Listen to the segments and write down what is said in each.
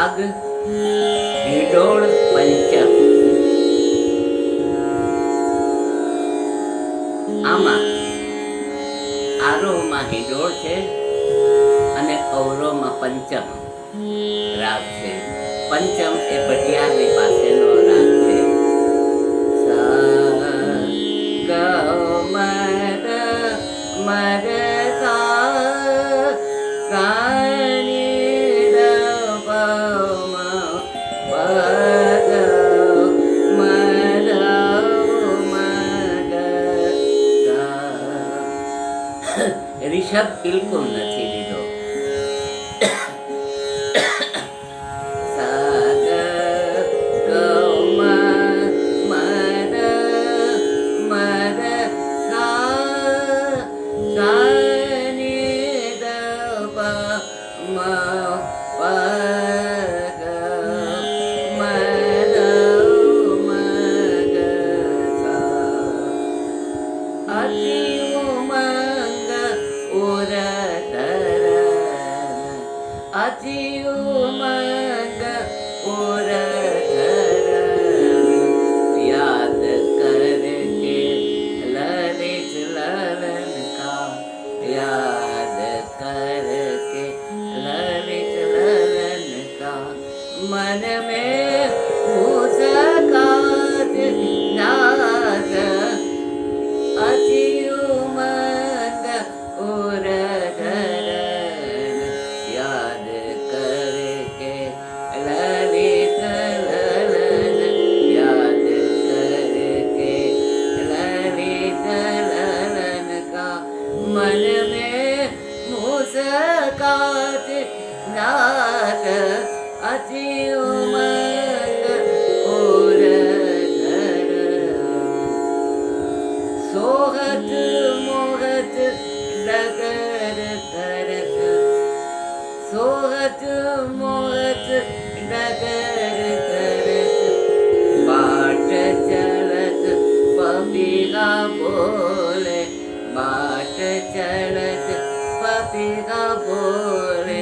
રાગ હિડોળ પંચમ. આમાં આરોહમાં હિડોળ છે અને અવરોહમાં પંચમ રાગ છે. પંચમ એ ભટિયાની પાસેનો રાગ છે. સા ગ મદ મદ સા સા ની દ પ મ પ ગ મદ મદ સા. રિષભ બિલકુલ નથી લીધો. मन में मुस्कात नात अति उमंग उर धरन याद करके ललित ललन याद करके ललित ललन का मन में मुस्कात नात अति उमंग उर धरन सोहत मोहत डगर धरत सोहत मोहत डगर धरत बाट चलत पपीहा बोले बाट चलत पपीहा बोले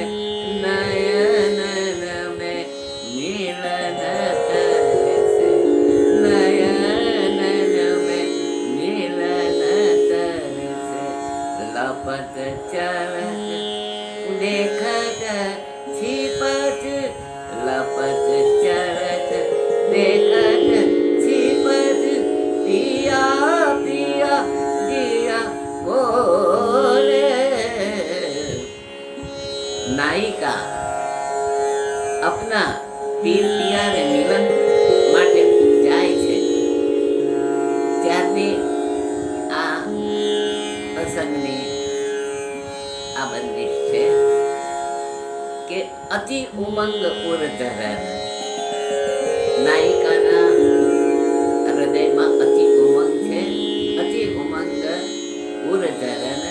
नयन मिलन तरसे नयन में मिलन तरसे लपत चलत देखत छिपत लपत चलत देखत छिपत पिया पिया दिया बोले. नायिका अपना પીર પિયાને મિલન માટે જાય છે ત્યારની આ પ્રસંગની આ બંદિશ છે કે અતિ ઉમંગ ઉર ધરન. નાયિકાના હૃદયમાં અતિ ઉમંગ છે. અતિ ઉમંગ ઉર ધરન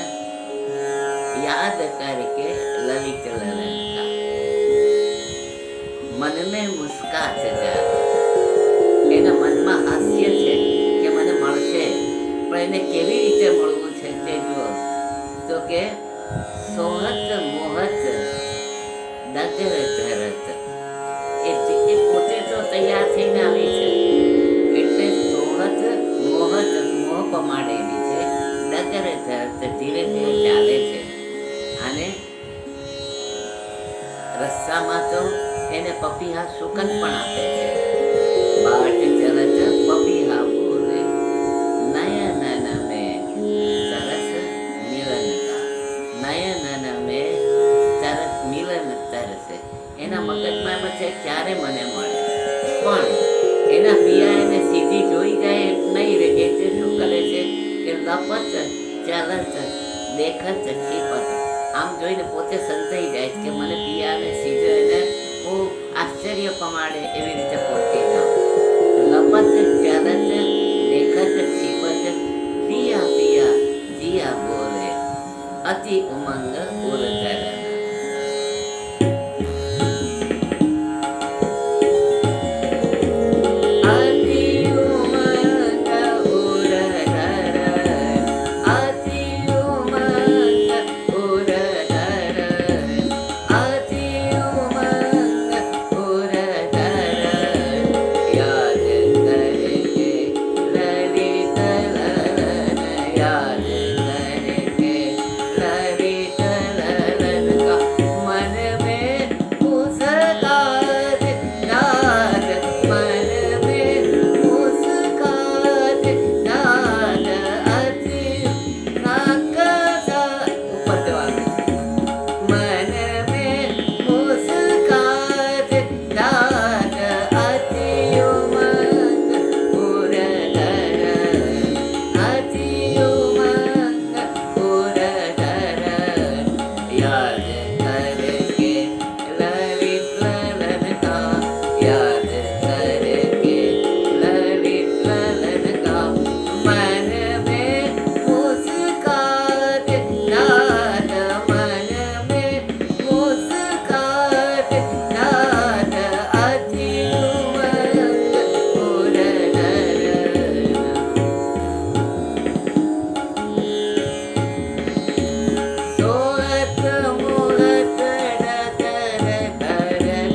યાદ કરકે લલિત લलन का मन में मुस्कात जाए. એના મનમાં હાસ્ય છે કે મને મળશે, પણ એને કેવી રીતે મળવું છે તે જુઓ. તો કે સોહત મોહત ડગર ધરત એ પોતે તો તૈયાર થઈને આવી છે એટલે સોહત મોહત મોહ પમાડેલી છે. ડગર ધરત ધીરે ધીરે ચાલે છે અને રસ્તામાં તો એને પપીહા સુકન પણ આપે છે. बाट चलत पपीहा बोले नयन में तरस मिलन का नयन में तरस मिलन तरसे. એના મગજમાં એમ છે ક્યારે મને મળે, પણ એના પિયા એને સીધી જોઈ જાય નહીં રે એટલે શું કરે છે કે લપત ચલત દેખત છીપત આમ જોઈને પોતે સંતાઈ જાય કે મને પિયાને સીધો એને હું આશ્ચર્ય પમાડે એવી રીતે પહોંચી જાઉં. લપત ચલત દેખત છીપત પિયા પિયા જીયા બોલે અતિ ઉમંગ ઉર ધરન. याद करके ललित ललन का मन में मुस्कात नाद, मन में मुस्कात नाद अति नाकसा ऊपर देवाल मन में मुस्कात नाद अति उमंग उरधर, अति उमंग उरधर याद करके ललित ललन का, याद करके ललित ललन का मन में मुस्कात नाद, मन में मुस्कात नाद अति उमंग उरधर। सोरत मोहत डगर धरन,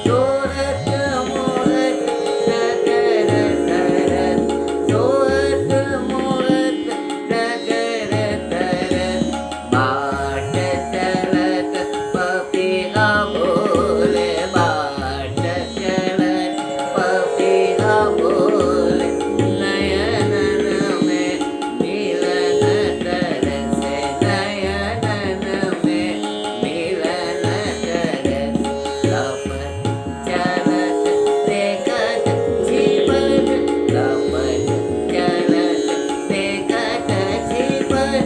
सोरत मोहत डगर धरन, सोरत मोहत डगर धरन बाट चलत पपीहा बोले, बाट चलत पपीहा बोले नयनन में मिलन तरसे, नयनन में मिलन तरसे लपट चलत देखत जीवन, लपट चलत देखत जीवन